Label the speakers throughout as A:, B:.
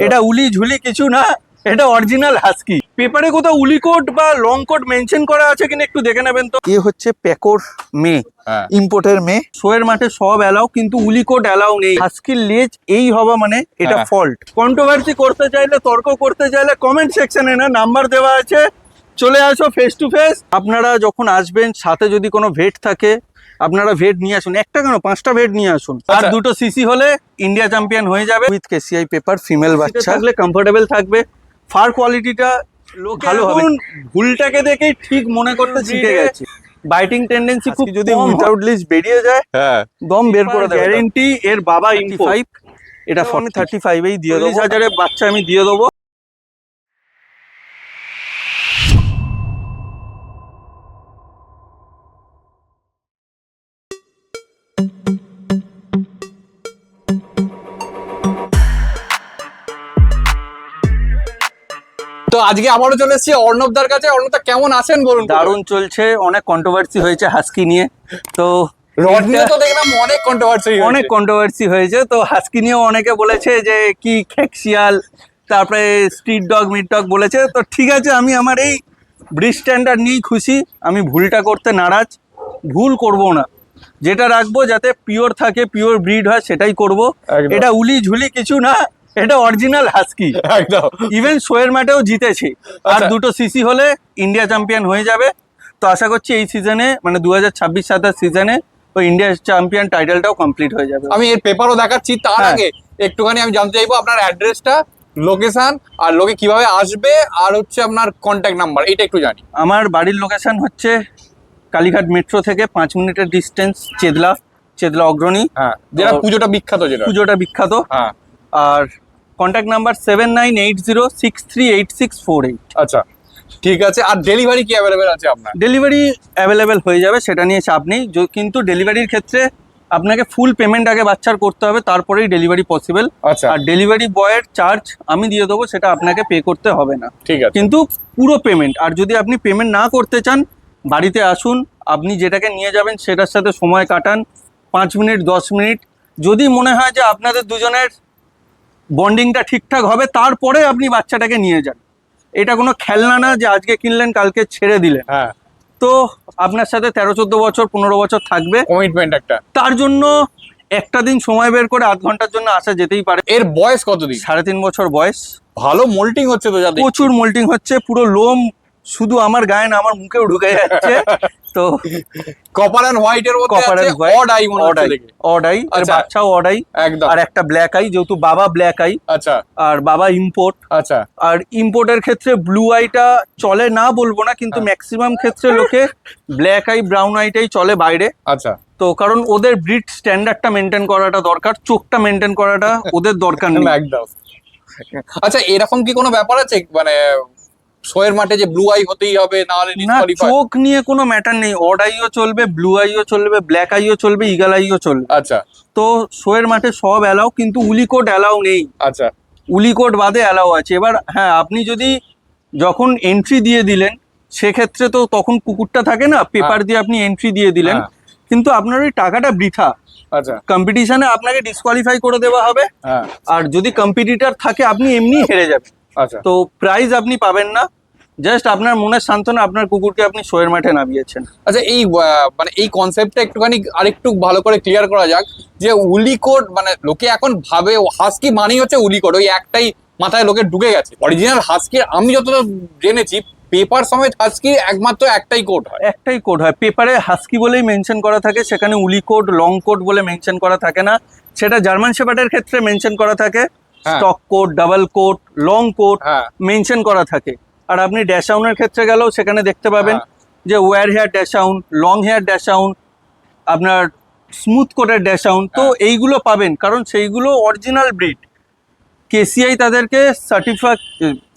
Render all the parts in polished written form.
A: এটা উলি ঝুলি কিছু না, এটা অরিজিনাল হাস্কি। পেপারে কোথাও উলি কোট বা লং কোট মেনশন করা আছে কিনা একটু দেখে নেবেন তো। এ হচ্ছে প্যাকোর মেয়ে, ইম্পোর্টের মেয়ে। শোয়ের মাঠে সব অ্যালাউ, কিন্তু উলি কোট অ্যালাউ নেই। হাস্কির লেজ এই হওয়া মানে এটা ফল্ট। কন্ট্রোভার্সি করতে চাইলে, তর্ক করতে চাইলে কমেন্ট সেকশনে না নাম্বার দেওয়া আছে, চলে আসো ফেস টু ফেস। আপনারা যখন আসবেন সাথে যদি কোনো ভেট থাকে আপনারা ভেট নিয়ে আসুন, একটা কেন 5টা ভেট নিয়ে আসুন। আর 2টো সিসি হলে ইন্ডিয়া চ্যাম্পিয়ন হয়ে যাবে। উইথ কেসিআই পেপার, ফিমেল বাচ্চা থাকলে কমফোর্টেবল থাকবে। ফার কোয়ালিটিটা ভালো হবে। ভুলটাকে দেখেই ঠিক মনে করতে শিখে গেছে। বাইটিং টেন্ডেন্সি খুব, যদি উইথাউট লিজ বেরিয়ে যায় দম বের করে দেবে গ্যারেন্টি। এর বাবা 35, এটা আমি 35 দিয়ে দেবো। 40,000 বাচ্চা আমি দিয়ে দেবো।
B: তো আজকে আবারও চলে এসেছি অর্ণবদার কাছে। অর্ণবদা কেমন আছেন বলুন?
A: দারুণ চলছে। অনেক কন্ট্রোভার্সি হয়েছে হাস্কি নিয়ে, তো
B: রড নিয়ে তো দেখলাম অনেক
A: কন্ট্রোভার্সি হয়েছে। তো হাস্কি নিয়েও অনেকে বলেছে যে কি খেকশিয়াল, তারপরে স্ট্রিট ডগ মিড ডগ বলেছে। তো ঠিক আছে, আমি আমার এই ব্রিড স্ট্যান্ডার্ড নিয়েই খুশি। আমি ভুলটা করতে নারাজ, ভুল করব না। যেটা রাখবো যাতে পিওর থাকে, পিওর ব্রিড হয় সেটাই করব। এটা উলি ঝুলি কিছু না, এটা অরিজিনাল হাস্কি।
B: একদম
A: ইভেন শোয়ের মাঠেও জিতেছে। আর 2টো সিসি হলে ইন্ডিয়া চ্যাম্পিয়ন হয়ে যাবে। তো আশা করছি এই সিজনে, মানে 2026-27 সিজনে ওই ইন্ডিয়া চ্যাম্পিয়ন টাইটেলটাও কমপ্লিট হয়ে যাবে।
B: আমি এর পেপারও দেখাচ্ছি, তার আগে একটুখানি আমি জানতে চাইবো আপনার অ্যাড্রেসটা, লোকেশন, আর লোকে কিভাবে আসবে, আর হচ্ছে আপনার কন্ট্যাক্ট নাম্বার, এটা একটু জানি।
A: আমার বাড়ির লোকেশন হচ্ছে কালীঘাট মেট্রো থেকে 5 মিনিটের ডিস্টেন্স, চেদলা অগ্রণী।
B: হ্যাঁ, যেটা পুজোটা বিখ্যাত,
A: পুজোটা বিখ্যাত।
B: হ্যাঁ।
A: আর কন্ট্যাক্ট নাম্বার 7980638648।
B: আচ্ছা ঠিক আছে। আর ডেলিভারি কি অ্যাভেলেবেল আছে আপনার?
A: ডেলিভারি অ্যাভেলেবেল হয়ে যাবে, সেটা নিয়ে চাপ নেই। কিন্তু ডেলিভারির ক্ষেত্রে আপনাকে ফুল পেমেন্ট আগে বাচ্চার করতে হবে, তারপরেই ডেলিভারি পসিবল।
B: আচ্ছা।
A: আর ডেলিভারি বয়ের চার্জ আমি দিয়ে দেবো, সেটা আপনাকে পে করতে হবে না।
B: ঠিক আছে,
A: কিন্তু পুরো পেমেন্ট। আর যদি আপনি পেমেন্ট না করতে চান, বাড়িতে আসুন, আপনি যেটাকে নিয়ে যাবেন সেটার সাথে সময় কাটান 5 মিনিট 10 মিনিট। যদি মনে হয় যে আপনাদের দুজনের বন্ডিংটা ঠিকঠাক হবে, তারপরে আপনি বাচ্চাটাকে নিয়ে যান। এটা কোনো খেলনা না যে আজকে কিনলেন কালকে ছেড়ে দিলেন।
B: হ্যাঁ।
A: তো আপনার সাথে 13-14 বছর 15 বছর থাকবে,
B: কমিটমেন্ট একটা।
A: তার জন্য একটা দিন সময় বের করে আধ ঘন্টার জন্য আসা যেতেই পারে।
B: এর বয়স কতদিন?
A: 3.5 বছর বয়স।
B: ভালো মোল্টিং হচ্ছে তো? যাদের
A: প্রচুর মোল্টিং হচ্ছে, পুরো লোম শুধু আমার গায়ে না আমার মুখেও ঢুকে যাচ্ছে। তো
B: কপার এন্ড হোয়াইট এর মধ্যে আছে অড আই মনে হচ্ছে দেখে।
A: অড আই, আর বাচ্চাও অড আই
B: একদম।
A: আর একটা ব্ল্যাক আই, যেহেতু বাবা ব্ল্যাক আই।
B: আচ্ছা।
A: আর বাবা ইম্পোর্ট।
B: আচ্ছা।
A: আর ইম্পোর্টের ক্ষেত্রে ব্লু আইটা চলে না বলবো না, কিন্তু ম্যাক্সিমাম ক্ষেত্রে লোকে ব্ল্যাক আই ব্রাউন আইটাই চলে বাইরে।
B: আচ্ছা।
A: তো কারণ ওদের ব্রিড স্ট্যান্ডার্ডটা মেনটেন করাটা দরকার, চোখটা মেনটেন করাটা ওদের দরকার নেই।
B: একদম। আচ্ছা, এরকম কি কোনো ব্যাপার আছে মানে শোয়ের মাঠে যে ব্লু আই হতেই হবে, না হলে ডিসকোয়ালিফাই?
A: চোখ নিয়ে কোনো ম্যাটার নেই, অড আইও চলবে, ব্লু আইও চলবে, ব্ল্যাক আইও চলবে, ইগল আইও চলবে।
B: আচ্ছা।
A: তো শোয়ের মাঠে সব অ্যালাউ, কিন্তু উলি কোট অ্যালাউ নেই।
B: আচ্ছা।
A: উলি কোট বাদে অ্যালাউ আছে। এবার হ্যাঁ, আপনি যদি যখন এন্ট্রি দিয়ে দিলেন সেক্ষেত্রে তো তখন কুকুরটা থাকে না, পেপার দিয়ে আপনি এন্ট্রি দিয়ে দিলেন, কিন্তু আপনার ওই টাকাটা বৃথা।
B: আচ্ছা।
A: কম্পিটিশনে আপনাকে ডিসকোয়ালিফাই করে দেওয়া হবে। আর যদি কম্পিটিটর থাকে আপনি এমনি হেরে যাবেন।
B: আচ্ছা।
A: তো প্রাইজ আপনি পাবেন না, জাস্ট আপনার মনের সান্ত্বনা, আপনার কুকুরকে আপনি শোয়ের মাঠে নামিয়েছেন।
B: আচ্ছা, এই মানে এই কনসেপ্টটা একটুখানি আরেকটু ভালো করে ক্লিয়ার করা যাক, যে উলি কোট মানে লোকে এখন ভাবে হাস্কি মানেই হচ্ছে উলি কোট, ওই একটাই মাথায় লোকে ঢুকে গেছে। অরিজিনাল হাস্কি আমি যতটা জেনেছি পেপার সমেত হাস্কি একমাত্র একটাই কোট হয়।
A: একটাই কোড হয়, পেপারে হাস্কি বলেই মেনশন করা থাকে, সেখানে উলি কোড লং কোড বলে মেনশন করা থাকে না। সেটা জার্মান শেপার্ডের ক্ষেত্রে মেনশন করা থাকে, stock code, double code, long coat mention করা থাকে। আর আপনি ড্যাশাউনের ক্ষেত্রে গেলেও সেখানে দেখতে পাবেন যে ওয়্যার হেয়ার ড্যাশাউন, লং হেয়ার ড্যাশাউন, আপনার স্মুথ কোটের ড্যাশাউন। তো এইগুলো পাবেন, কারণ সেইগুলো অরিজিনাল ব্রিড। কেসিআই তাদেরকে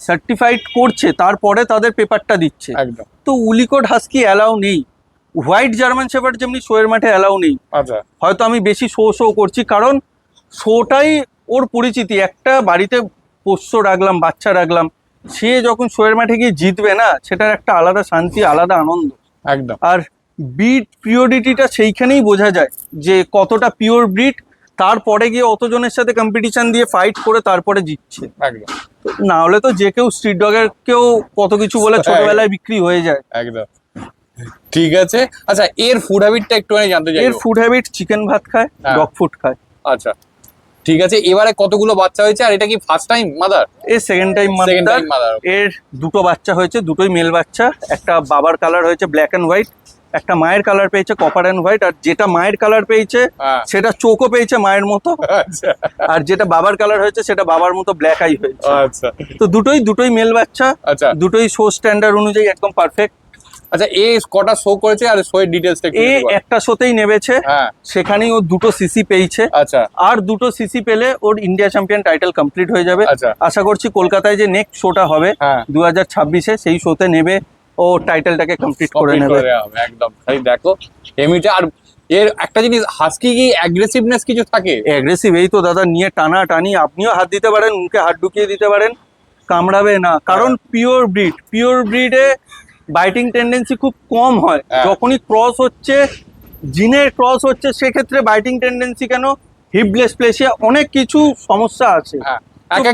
A: সার্টিফাইড করছে, তারপরে তাদের পেপারটা দিচ্ছে।
B: একদম।
A: তো উলিকোট হাস্কি অ্যালাউ নেই। হোয়াইট জার্মান শেপার্ড যেমনি শোয়ের মাঠে অ্যালাউ নেই।
B: আচ্ছা।
A: হয়তো আমি বেশি শো করছি, কারণ শোটাই ওর পরিচিতি। একটা বাড়িতে পোষ্য রাখলাম, বাচ্চা রাখলাম, সে যখন শোয়ের মাঠে গিয়ে জিতবে না, সেটার একটা আলাদা শান্তি, আলাদা আনন্দ।
B: একদম।
A: আর ব্রিড পিওরিটিটা সেইখানেই বোঝা যায় যে কতটা পিওর ব্রিড, তারপরে গিয়ে অতজনের সাথে কম্পিটিশন দিয়ে ফাইট করে তারপরে জিতছে।
B: একদম।
A: তো না হলে তো যে কেউ স্ট্রিট ডগের কেউ কত কিছু বলে ছোটবেলায় বিক্রি হয়ে যায়।
B: একদম ঠিক আছে। আচ্ছা এর ফুড হ্যাবিটটা একটুখানি জানতে চাই।
A: এর ফুড হ্যাবিট চিকেন ভাত খায়, ডগ ফুড খায়।
B: আচ্ছা ঠিক আছে, এবারে কতগুলো বাচ্চা হয়েছে আর এটা কি ফার্স্ট টাইম মাদার?
A: এর সেকেন্ড টাইম মাদার। এর দুটো বাচ্চা হয়েছে, দুটোই মেল বাচ্চা। একটা বাবার কালার হয়েছে ব্ল্যাক অ্যান্ড হোয়াইট, একটা মায়ের কালার পেয়েছে কপার অ্যান্ড হোয়াইট। আর যেটা মায়ের কালার পেয়েছে সেটা চোখও পেয়েছে মায়ের মতো, আর যেটা বাবার কালার হয়েছে সেটা বাবার মতো ব্ল্যাক আই হয়েছে।
B: আচ্ছা
A: তো দুটোই মেল বাচ্চা।
B: আচ্ছা
A: দুটোই শো স্ট্যান্ডার্ড অনুযায়ী একদম পারফেক্ট।
B: আচ্ছা এ কটা শো করেছে আর শো এর ডিটেইলসটা একটু বলুন।
A: একটা শোতেই নেমেছে, সেখানেই ও দুটো সিসি পেয়েছে।
B: আচ্ছা
A: আর দুটো সিসি পেলে ওর ইন্ডিয়া চ্যাম্পিয়ন টাইটেল কমপ্লিট হয়ে যাবে।
B: আচ্ছা
A: আশা করছি কলকাতায় যে নেক্সট শোটা হবে 2026-এ সেই শোতে নেবে, ও টাইটেলটাকে কমপ্লিট করে নেবে
B: একদম। তাই দেখো এমনিতে। আর এর একটা জিনিস, হাস্কি কি অ্যাগ্রেসিভনেস কিছু থাকে?
A: অ্যাগ্রেসিভ এই তো দাদা, নিয়ে টানা টানি, আপনিও হাত দিতে পারেন, মুখে হাত ঢুকিয়ে দিতে পারেন, কামড়াবে না। কারণ পিওর ব্রিডে বাইটিং টেন্ডেন্সি খুব কম হয়। যখনই ক্রস হচ্ছে, জিনের ক্রস হচ্ছে, সেক্ষেত্রে বাইটিং টেন্ডেন্সি কেন, হিপ ডিসপ্লেসিয়া, অনেক কিছু সমস্যা আছে।
B: এক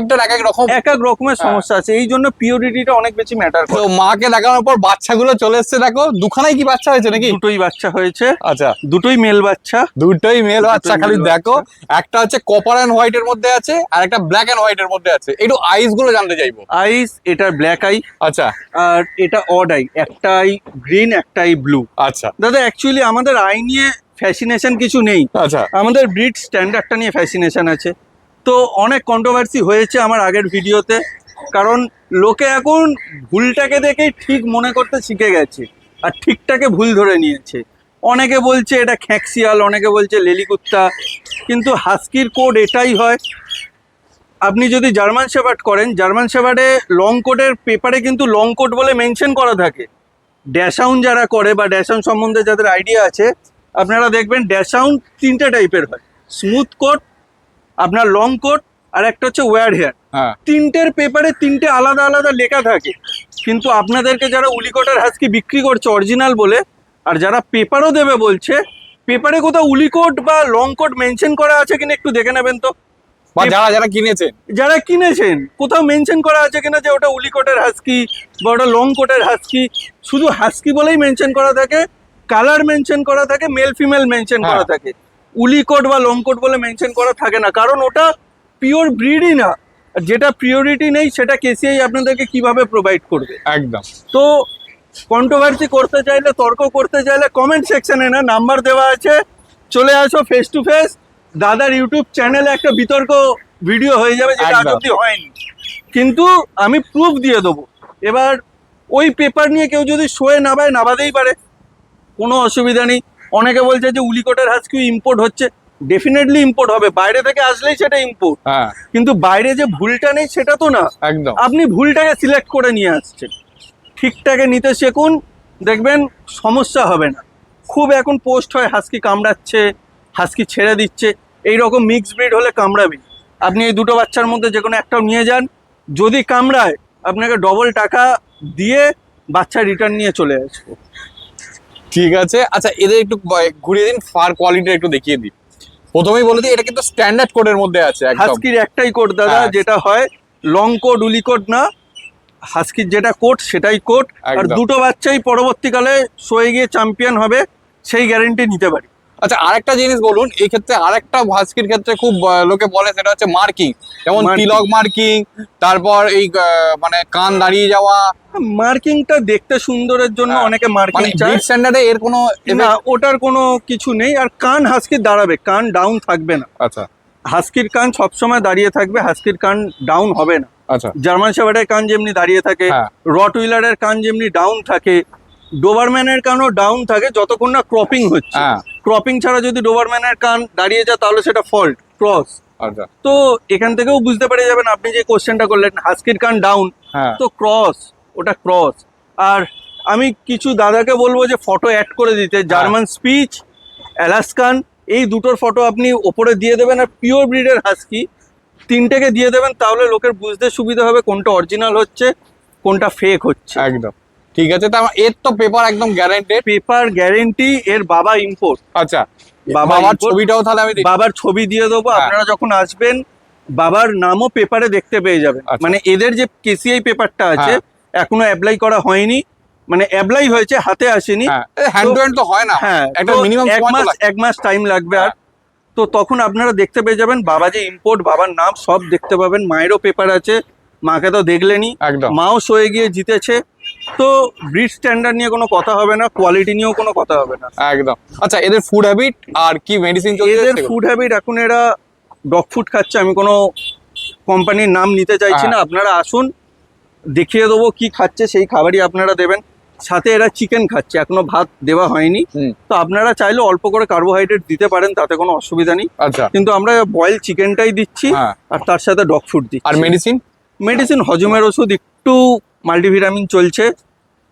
B: এক রকমের
A: সমস্যা আছে, এই জন্য পিওরিটিটা অনেক বেশি ম্যাটার করে।
B: তো মাকে দেখানোর পর বাচ্চাগুলো চলে এসেছে, দেখো দুখানাই কি বাচ্চা হয়েছে নাকি?
A: দুটোই বাচ্চা হয়েছে।
B: আচ্ছা
A: দুটোই মেল বাচ্চা।
B: খালি দেখো, একটা হচ্ছে কপার এন্ড হোয়াইট এর মধ্যে আছে আর একটা ব্ল্যাক এন্ড হোয়াইট এর মধ্যে আছে। একটু আইস গুলো জানতে চাইবো।
A: আইস, এটা ব্ল্যাক আই।
B: আচ্ছা।
A: আর এটা অড আই, একটা আই গ্রিন একটা আই ব্লু।
B: আচ্ছা
A: দাদা অ্যাকচুয়ালি আমাদের আই নিয়ে ফ্যাসিনেশন কিছু নেই।
B: আচ্ছা,
A: আমাদের ব্রিড স্ট্যান্ডার্ডটা নিয়ে ফ্যাসিনেশন আছে। তো অনেক কন্ট্রোভার্সি হয়েছে আমার আগের ভিডিওতে, কারণ লোকে এখন ভুলটাকে দেখেই ঠিক মনে করতে শিখে গেছে আর ঠিকটাকে ভুল ধরে নিয়েছে। অনেকে বলছে এটা খ্যাঁকশিয়াল, অনেকে বলছে লেলিকুত্তা, কিন্তু হাস্কির কোড এটাই হয়। আপনি যদি জার্মান শেপার্ড করেন, জার্মান শেপার্ডে লং কোটের পেপারে কিন্তু লং কোট বলে মেনশন করা থাকে। ড্যাশাউন যারা করে বা ড্যাশাউন সম্বন্ধে যাদের আইডিয়া আছে, আপনারা দেখবেন ড্যাশাউন তিনটে টাইপের হয়, স্মুথ কোট, আপনার লং কোট, আর একটা হচ্ছে ওয়্যার হেয়ার। তিনটের পেপারে তিনটে আলাদা আলাদা লেখা থাকে। কিন্তু আপনাদেরকে যারা উলিকটের হাস্কি বিক্রি করছে অরিজিনাল বলে, আর যারা পেপারও দেবে বলছে, পেপারে কোথাও উলিকট বা লং কোট মেনশন করা আছে কিনা একটু দেখে নেবেন তো। যারা কিনেছেন কোথাও মেনশন করা আছে কিনা যে ওটা উলিকটের হাস্কি বা ওটা লং কোটের হাস্কি। শুধু হাস্কি বলেই মেনশন করা থাকে, কালার মেনশন করা থাকে, মেল ফিমেল মেনশন করা থাকে, উলিকট বা লং কোট বলে মেনশন করা থাকে না, কারণ ওটা পিওর ব্রিডই না। যেটা প্রিওরিটি নেই সেটা কেসিআই আপনাদেরকে কিভাবে প্রোভাইড করবে।
B: একদম।
A: তো কন্ট্রোভার্সি করতে চাইলে, তর্ক করতে চাইলে কমেন্ট সেকশনে না নাম্বার দেওয়া আছে, চলে আসো ফেস টু ফেস। দাদার ইউটিউব চ্যানেলে একটা বিতর্ক ভিডিও হয়ে যাবে, যেটা আজ অব্দি হয়নি, কিন্তু আমি প্রুফ দিয়ে দেবো। এবার ওই পেপার নিয়ে কেউ যদি শোয়ে নাবায়, নাবাতেই পারে, কোনো অসুবিধা নেই। অনেকে বলছে যে উলিকটের হাস্কি ইম্পোর্ট হচ্ছে, ডেফিনেটলি ইম্পোর্ট হবে, বাইরে থেকে আসলেই সেটা ইম্পোর্ট। কিন্তু বাইরে যে ভুলটা নেই সেটা তো না,
B: একদম।
A: আপনি ভুলটাকে সিলেক্ট করে নিয়ে আসছেন, ঠিকটাকে নিতে শিখুন, দেখবেন সমস্যা হবে না। খুব এখন পোস্ট হয় হাস্কি কামড়াচ্ছে, হাস্কি ছেড়ে দিচ্ছে, এই রকম মিক্স ব্রিড হলে কামড়াবে। আপনি এই দুটো বাচ্চার মধ্যে যে কোনো একটাও নিয়ে যান, যদি কামড়ায় আপনাকে ডবল টাকা দিয়ে বাচ্চা রিটার্ন নিয়ে চলে আসবো।
B: ঠিক আছে। আচ্ছা এদের একটু ঘুরিয়ে দিন, ফার কোয়ালিটি একটু দেখিয়ে দিন। প্রথমেই বলে দিই, এটা কিন্তু স্ট্যান্ডার্ড কোডের মধ্যে আছে।
A: হাস্কির একটাই কোড দাদা, যেটা হয় লং কোড উলিকট না, হাস্কির যেটা কোড সেটাই কোড। আর দুটো বাচ্চাই পরবর্তীকালে শোয়ে গিয়ে চ্যাম্পিয়ন হবে, সেই গ্যারেন্টি নিতে পারি।
B: আচ্ছা আরেকটা জিনিস বলুন, এই ক্ষেত্রে আরেকটা হাস্কির ক্ষেত্রে খুব লোকে বলে, সেটা হচ্ছে মার্কিং, যেমন তিলক মার্কিং, তারপর এই মানে কান দাঁড়িয়ে যাওয়া।
A: মার্কিংটা দেখতে সুন্দরের জন্য অনেকে মার্কিং চায়,
B: স্ট্যান্ডার্ডে এর কোনো
A: না, ওটার কোনো কিছু নেই। আর কান হাস্কির দাঁড়াবে, কান ডাউন থাকবে না।
B: আচ্ছা,
A: হাস্কির কান সবসময় দাঁড়িয়ে থাকবে, হাস্কির কান ডাউন হবে না।
B: আচ্ছা,
A: জার্মান শেপার্ডের কান যেমনি দাঁড়িয়ে থাকে, রটউইলারের কান যেমনি ডাউন থাকে, ডোবারম্যানের কানও ডাউন থাকে যতক্ষণ না ক্রপিং হচ্ছে। ক্রপিং ছাড়া যদি ডোবারম্যানের কান দাঁড়িয়ে যায় তাহলে সেটা ফল্ট, ক্রস।
B: আচ্ছা,
A: তো এখান থেকেও বুঝতে পেরে যাবেন, আপনি যে কোশ্চেনটা করলেন হাস্কির কান ডাউন, তো ক্রস, ওটা ক্রস। আর আমি কিছু দাদাকে বলবো যে ফটো অ্যাড করে দিতে, জার্মান স্পিচ, অ্যালাস্কান, এই দুটোর ফটো আপনি ওপরে দিয়ে দেবেন। আর পিওর ব্রিডের হাস্কি তিনটেকে দিয়ে দেবেন, তাহলে লোকের বুঝতে সুবিধা হবে কোনটা অরিজিনাল হচ্ছে, কোনটা ফেক হচ্ছে।
B: একদম। ঠিক আছে, তা এর তো পেপার একদম গ্যারান্টেড।
A: পেপার গ্যারেন্টি, এর বাবা ইম্পোর্ট।
B: আচ্ছা,
A: বাবা
B: বাবার
A: import।
B: ছবিটাও তাহলে আমি দেখি।
A: বাবার ছবি দিয়ে দেবো,
B: হ্যাঁ।
A: আপনারা যখন আসবেন বাবার নামও পেপারে দেখতে পেয়ে যাবেন।
B: আচ্ছা।
A: মানে এদের যে কেসিআই পেপারটা আছে
B: হ্যাঁ।
A: এখনো অ্যাপ্লাই করা হয়নি, মানে অ্যাপ্লাই হয়েছে, হাতে আসেনি।
B: হ্যাঁ, হ্যান্ড টু হ্যান্ড তো হয় না,
A: হ্যাঁ,
B: একটা
A: তো
B: মিনিমাম সময় তো লাগে।
A: এক মাস টাইম লাগবে। আর
B: হ্যাঁ।
A: তো তখন আপনারা দেখতে পেয়ে যাবেন বাবা যে ইম্পোর্ট, বাবার নাম সব দেখতে পাবেন। মায়েরও পেপার আছে, মাকে তো দেখলেনই,
B: একদম।
A: মাও সয়ে গিয়ে জিতেছে। তো ব্রিড স্ট্যান্ডার্ড নিয়ে কোনো কথা হবে না, কোয়ালিটি নিয়েও কোনো কথা হবে না।
B: একদম। আচ্ছা, এদের ফুড হ্যাবিট আর কি মেডিসিন চলছে?
A: এদের ফুড হ্যাবিট এখন এরা ডগ ফুড খাচ্ছে। আমি কোনো কোম্পানির নাম নিতে চাইছি না, আপনারা আসুন, দেখিয়ে দেবো কি খাচ্ছে, সেই খাবারই আপনারা দেবেন। সাথে এরা চিকেন খাচ্ছে, এখনো ভাত দেওয়া হয়নি। তো আপনারা চাইলে অল্প করে কার্বোহাইড্রেট দিতে পারেন, তাতে কোনো অসুবিধা নেই।
B: আচ্ছা।
A: কিন্তু আমরা বয়েল চিকেনটাই দিচ্ছি, আর তার সাথে ডগ ফুড দিচ্ছি।
B: আর মেডিসিন?
A: মেডিসিন হজমের ওষুধ, একটু মাল্টিভিটামিন চলছে,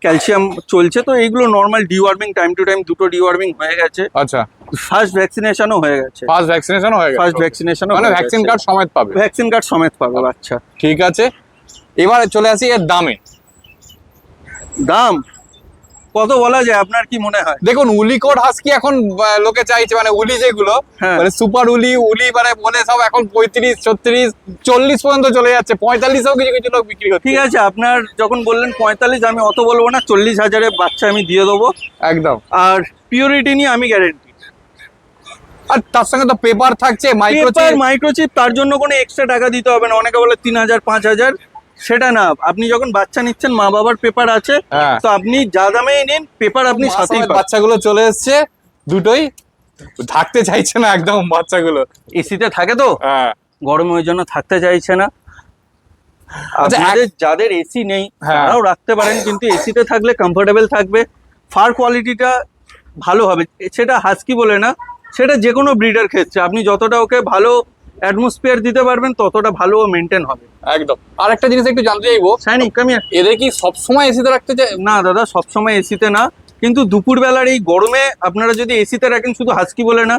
A: ক্যালসিয়াম চলছে। তো এইগুলো normal deworming, time to time 2টো ডিওয়ার্মিং হয়ে গেছে।
B: আচ্ছা।
A: ফার্স্ট ভ্যাকসিনেশনও হয়ে গেছে।
B: ফার্স্ট ভ্যাকসিনেশন হয়ে গেছে?
A: ফার্স্ট ভ্যাকসিনেশনও
B: মানে ভ্যাকসিন কার্ড সমেত পাবে?
A: ভ্যাকসিন কার্ড সমেত পাবে বাচ্চা।
B: ঠিক আছে, এবারে চলে আসি এর দামে।
A: দাম কত বলা যায়, আপনার কি মনে হয়?
B: দেখুন, উলিকোট হাস্কি এখন লোকে চাইছে, মানে উলি যেগুলো,
A: হ্যাঁ।
B: মানে সুপার উলি মানে বলে সব এখন 35, 36, 40 পর্যন্ত চলে যাচ্ছে, 45-এও কিছু কিছু লোক বিক্রি করছে।
A: ঠিক আছে, আপনার যখন বললেন 45, আমি অত বলবো না, 40,000-এ বাচ্চা আমি দিয়ে দেবো।
B: একদম।
A: আর পিওরিটি নিয়ে আমি গ্যারেন্টি।
B: আর তার সঙ্গে তো পেপার থাকছে,
A: মাইক্রোচিপ, তার জন্য কোনো এক্সট্রা টাকা দিতে হবে না। অনেকে বলে 3,000, 5,000, সেটা না। আপনি যখন বাচ্চা নিচ্ছেন, মা বাবার পেপার আছে,
B: হ্যাঁ।
A: তো আপনি যা দামেই নিন, পেপার আপনি সাথেই পাবেন।
B: বাচ্চাগুলো চলে এসছে, দুটোই থাকতে চাইছে না একদম বাচ্চাগুলো।
A: এসিতে থাকে তো,
B: হ্যাঁ।
A: গরমে ওই জন্য থাকতে চাইছে না।
B: আচ্ছা,
A: আপনাদের যাদের এসি নেই
B: হ্যাঁ,
A: তারাও রাখতে পারেন, কিন্তু এসিতে থাকলে কমফোর্টেবল থাকবে, ফার কোয়ালিটিটা ভালো হবে। সেটা হাস্কি বলে না, সেটা যে কোনো ব্রিডের ক্ষেত্রে আপনি যতটা ওকে ভালো অ্যাটমসফিয়ার দিতে পারবেন, ততটা ভালো মেনটেন হবে।
B: একদম। আর একটা জিনিস একটু জানতে চাইবো,
A: সাইনিক, আমি
B: এদের কি সবসময় এসিতে রাখতে চাই?
A: না দাদা, সবসময় এসিতে না, কিন্তু দুপুরবেলার এই গরমে আপনারা যদি এসিতে রাখেন, শুধু হাস্কি বলে না,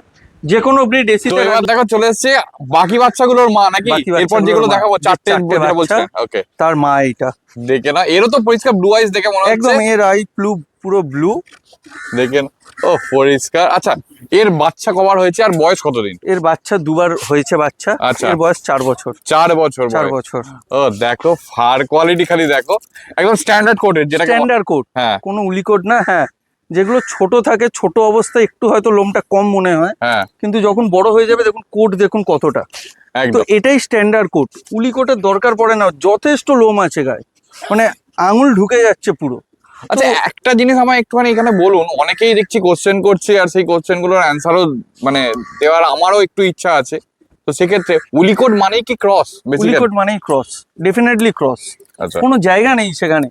A: যে কোনো ব্রিড
B: তো
A: এসিতে
B: এবার দেখো চলে এসছে বাকি বাচ্চাগুলোর মা নাকি?
A: বাকি
B: এরপর
A: বাচ্চাগুলোর
B: যেগুলো
A: মা।
B: দেখাবো, চারটে
A: বাচ্চা,
B: বলছে। ওকে,
A: তার মা এইটা।
B: দেখে না, এরও তো পরিষ্কার ব্লু আইস দেখে মনে হচ্ছে।
A: একদম, এর আই পুরো ব্লু।
B: দেখেন, ও পরিষ্কার। আচ্ছা, এর বাচ্চা কভার হয়েছে, আর বয়স কতদিন?
A: এর বাচ্চা দুবার হয়েছে বাচ্চা।
B: আচ্ছা।
A: এর বয়স 4 বছর।
B: 4 বছর?
A: 4 বছর।
B: ও দেখো, ফার কোয়ালিটি খালি দেখো, একদম স্ট্যান্ডার্ড কোটের, যেটা
A: স্ট্যান্ডার্ড কোট,
B: হ্যাঁ,
A: কোনো উলিকোট না। হ্যাঁ, যেগুলো ছোট থাকে, ছোট অবস্থায় একটু হয়তো লোমটা কম মনে হয়,
B: হ্যাঁ,
A: কিন্তু যখন বড় হয়ে যাবে দেখুন কোট দেখুন কতটা। তো
B: একদম।
A: এটাই স্ট্যান্ডার্ড কোট, উলিকোটের দরকার পড়ে না, যথেষ্ট লোম আছে গায়ে, মানে আঙুল ঢুকে যাচ্ছে পুরো।
B: আচ্ছা, একটা জিনিস আমায় একটুখানি এখানে বলুন, অনেকেই দেখছি কোশ্চেন করছে, আর সেই কোশ্চেন গুলোর অ্যান্সারও মানে দেওয়ার আমারও একটু ইচ্ছা আছে। তো সেক্ষেত্রে উলিকোট মানেই কি ক্রস?
A: উলিকোট মানেই ক্রস, ডেফিনেটলি ক্রস।
B: আচ্ছা।
A: কোনো জায়গা নেই সেখানে।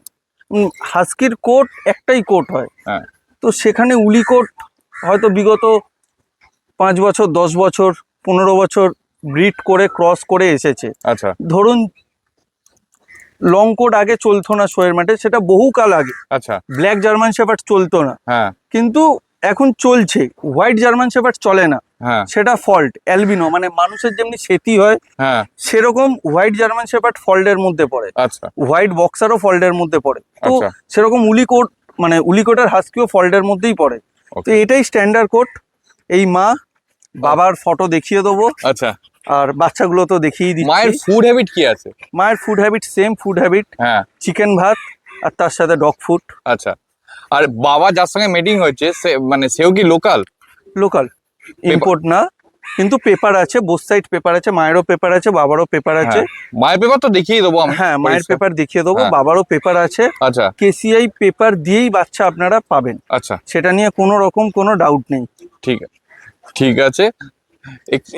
A: হাস্কির কোট একটাই কোট হয়,
B: হ্যাঁ।
A: তো সেখানে উলিকোট হয়তো বিগত 5 বছর, 10 বছর, 15 বছর ব্রিড করে ক্রস করে এসেছে।
B: আচ্ছা।
A: ধরুন লং কোট আগে চলতো না শোয়ের মাঠে, সেটা বহুকাল আগে।
B: আচ্ছা।
A: ব্ল্যাক জার্মান শেপার্ড চলতো না,
B: হ্যাঁ,
A: কিন্তু এখন চলছে। হোয়াইট জার্মান শেপার্ড চলে না,
B: হ্যাঁ,
A: সেটা ফল্ট। অ্যালবিনো মানে মানুষের যেমনি সেতি হয়,
B: হ্যাঁ,
A: সেরকম হোয়াইট জার্মান শেপার্ড ফল্টের মধ্যে পড়ে,
B: আচ্ছা,
A: হোয়াইট বক্সারও ফল্টের মধ্যে পড়ে। তো
B: আচ্ছা।
A: সেরকম উলিকোট মানে উলিকোটের হাস্কিও ফল্টের মধ্যেই পড়ে। তো
B: Okay.
A: এটাই স্ট্যান্ডার্ড কোট। এই মা, বাবার ফটো দেখিয়ে দেবো,
B: আচ্ছা।
A: আর বাচ্চাগুলো তো দেখিয়ে
B: মায়ের
A: দিচ্ছি।
B: ফুড হ্যাবিট কি আছে?
A: মায়ের food habit same food habit,
B: হ্যাঁ,
A: চিকেন ভাত আর তার সাথে ডগ ফুড।
B: আচ্ছা। আর বাবা যার সঙ্গে মিটিং হয়েছে, সে মানে সেও কি লোকাল?
A: লোকাল, ইম্পোর্ট না, কিন্তু পেপার আছে, বোথ সাইড পেপার আছে। মায়েরও পেপার আছে, বাবারও পেপার আছে।
B: মায়ের পেপার তো দেখিয়ে দেবো আমি।
A: হ্যাঁ, মায়ের পেপার দেখিয়ে দেবো,
B: হ্যাঁ।
A: বাবারও পেপার আছে।
B: আচ্ছা,
A: কেসিআই পেপার দিয়েই বাচ্চা আপনারা পাবেন,
B: আচ্ছা,
A: সেটা নিয়ে কোনো রকম কোনো ডাউট নেই।
B: ঠিক আছে, ঠিক আছে।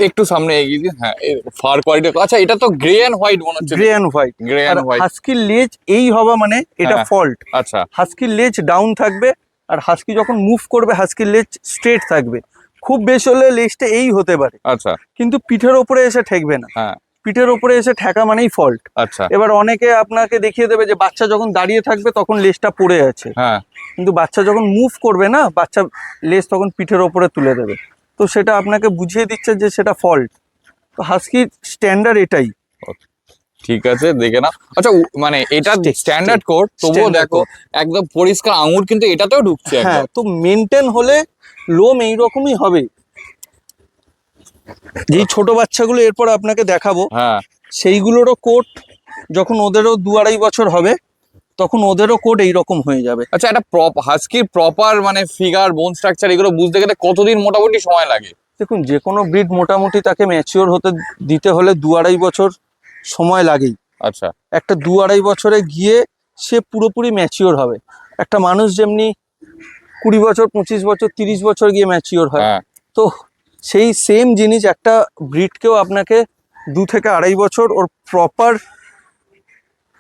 B: একটু সামনে এগিয়ে দিন। হ্যাঁ, ফার কোয়ালিটি। আচ্ছা, এটা তো গ্রে এন্ড হোয়াইট মনে হচ্ছে।
A: Grey and white.
B: Grey and white.
A: হাস্কির লেজ এই হওয়া মানে এটা
B: হ্যাঁ।
A: ফল্ট।
B: আচ্ছা,
A: হাস্কির লেজ ডাউন থাকবে, আর হাস্কি যখন মুভ করবে হাস্কির লেজ স্ট্রেট থাকবে। খুব বেশি হলে লেজটা এই হতে পারে,
B: আচ্ছা,
A: কিন্তু পিঠের ওপরে এসে ঠেকবে না।
B: হ্যাঁ,
A: পিঠের ওপরে এসে ঠেকা মানেই ফল্ট।
B: আচ্ছা,
A: এবার অনেকে আপনাকে দেখিয়ে দেবে যে বাচ্চা যখন দাঁড়িয়ে থাকবে তখন লেজটা পড়ে আছে,
B: হ্যাঁ,
A: কিন্তু বাচ্চা যখন মুভ করবে না, বাচ্চা লেজ তখন পিঠের ওপরে তুলে দেবে। তো সেটা আপনাকে বুঝিয়ে দিচ্ছে যে সেটা ফল্ট। তো হাস্কির স্ট্যান্ডার্ড এটাই।
B: ঠিক আছে, দেখে না। আচ্ছা মানে এটা
A: Stick,
B: স্ট্যান্ডার্ড
A: stick.
B: কোড, তবুও
A: Standard
B: দেখো একদম পরিষ্কার আঙুর কিন্তু এটাতেও ঢুকছে
A: হ্যাঁ,
B: একদম।
A: তো মেনটেন হলে লোম এইরকমই হবে। যেই ছোট বাচ্চাগুলো এরপর আপনাকে দেখাবো,
B: হ্যাঁ
A: সেইগুলোরও কোট যখন ওদেরও 2-2.5 বছর হবে তখন ওদেরও কোট এইরকম হয়ে যাবে।
B: আচ্ছা, একটা হাস্কির প্রপার মানে ফিগার, বোন স্ট্রাকচার এগুলো বুঝতে গেলে কতদিন মোটামুটি সময় লাগে?
A: দেখুন, যে কোনো ব্রিড মোটামুটি তাকে ম্যাচিওর হতে দিতে হলে 2-2.5 বছর সময় লাগেই।
B: আচ্ছা,
A: একটা 2-2.5 বছরে গিয়ে সে পুরোপুরি ম্যাচিওর হবে। একটা মানুষ যেমনি 20 বছর, 25 বছর, 30 বছর গিয়ে ম্যাচিওর হয়,
B: হ্যাঁ
A: তো সেই সেম জিনিস একটা ব্রিডকেও আপনাকে 2 থেকে 2.5 বছর ওর প্রপার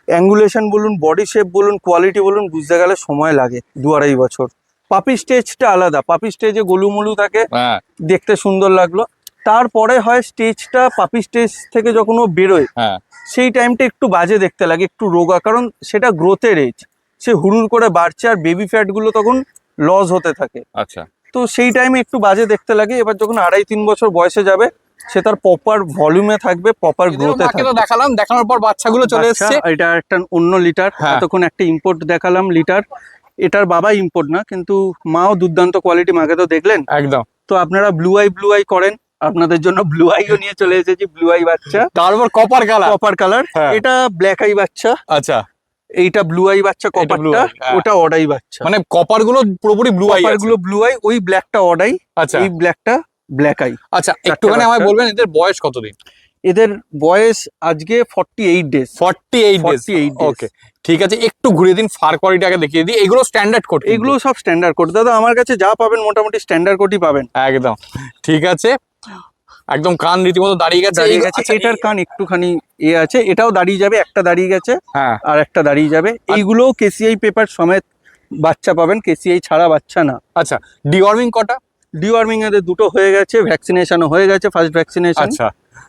A: অ্যাঙ্গুলেশন বলুন, বডি শেপ বলুন, কোয়ালিটি বলুন বুঝতে গেলে সময় লাগে 2-2.5 বছর। পাপি স্টেজটা আলাদা, পাপি স্টেজে গোলুমলু থাকে,
B: হ্যাঁ
A: দেখতে সুন্দর লাগলো। তারপরে হয় স্টেজটা, পাপি স্টেজ থেকে যখন ও বেরোয়
B: হ্যাঁ।
A: সেই টাইমটা একটু বাজে দেখতে লাগে, একটু রোগা, কারণ সেটা গ্রোথের এজ, সে হুড়ুর করে বাড়ছে আর বেবি ফ্যাটগুলো তখন লস হতে থাকে।
B: আচ্ছা,
A: তো সেই টাইমে একটু বাজে দেখতে লাগে। এবার যখন 2.5-3 বছর বয়সে যাবে সে তার প্রপার ভলিউমে থাকবে, প্রপার গ্রোথে
B: মাকে তো
A: থাকবে।
B: দেখালাম, দেখানোর পর বাচ্চাগুলো চলে
A: বাচ্চা,
B: এসছে।
A: এটা একটা অন্য লিটার।
B: হ্যাঁ।
A: এতক্ষণ একটা ইম্পোর্ট দেখালাম লিটার, এটার বাবা ইম্পোর্ট না, কিন্তু মাও দুর্দান্ত কোয়ালিটি, মাকে তো দেখলেন।
B: একদম।
A: তো আপনারা ব্লু আই করেন, আপনাদের জন্য ব্লু আইও নিয়ে চলে এসেছি, ব্লু আই বাচ্চা,
B: তারপর কপার কালার।
A: Copper colour.
B: হ্যাঁ।
A: এটা ব্ল্যাক আই বাচ্চা,
B: আচ্ছা,
A: এইটা ব্লু আই বাচ্চা
B: blue
A: কপারটা,
B: eye, হ্যাঁ।
A: ওটা অড আই বাচ্চা।
B: মানে কপার গুলো পুরোপুরি ব্লু আই
A: কপার গুলো ব্লু আই, ওই ব্ল্যাকটা অড আই,
B: আচ্ছা
A: এই ব্ল্যাকটা ব্ল্যাক আই।
B: আচ্ছা, একটুখানি আমায়
A: বাচ্চা।
B: বলবেন এদের বয়স কতদিন?
A: এদের বয়স আজকে 48 ডেজ।
B: 48 ডেজ।
A: 48 days।
B: ওকে, ঠিক আছে, একটু ঘুরিয়ে দিন, ফার কোয়ালিটি আগে দেখিয়ে দিই। এগুলো স্ট্যান্ডার্ড কোড,
A: এগুলো সব স্ট্যান্ডার্ড কোড দাদা, আমার কাছে যা পাবেন মোটামুটি স্ট্যান্ডার্ড কোডই পাবেন।
B: একদম ঠিক আছে। একদম কান রীতিমতো দাঁড়িয়ে গেছে।
A: দাঁড়িয়ে গেছে,
B: আচ্ছা,
A: এটার কান একটুখানি আছে, এটাও দাঁড়িয়ে যাবে, একটা দাঁড়িয়ে গেছে
B: হ্যাঁ
A: আর একটা দাঁড়িয়ে যাবে। এইগুলোও কেসিআই পেপার সমেত বাচ্চা পাবেন, কেসিআই ছাড়া বাচ্চা না।
B: আচ্ছা, ডিওয়ার্মিং কটা?
A: ডিওয়ার্মিং এদের 2টো হয়ে গেছে, ভ্যাকসিনেশনও হয়ে গেছে, ফার্স্ট ভ্যাকসিনেশন।
B: আচ্ছা,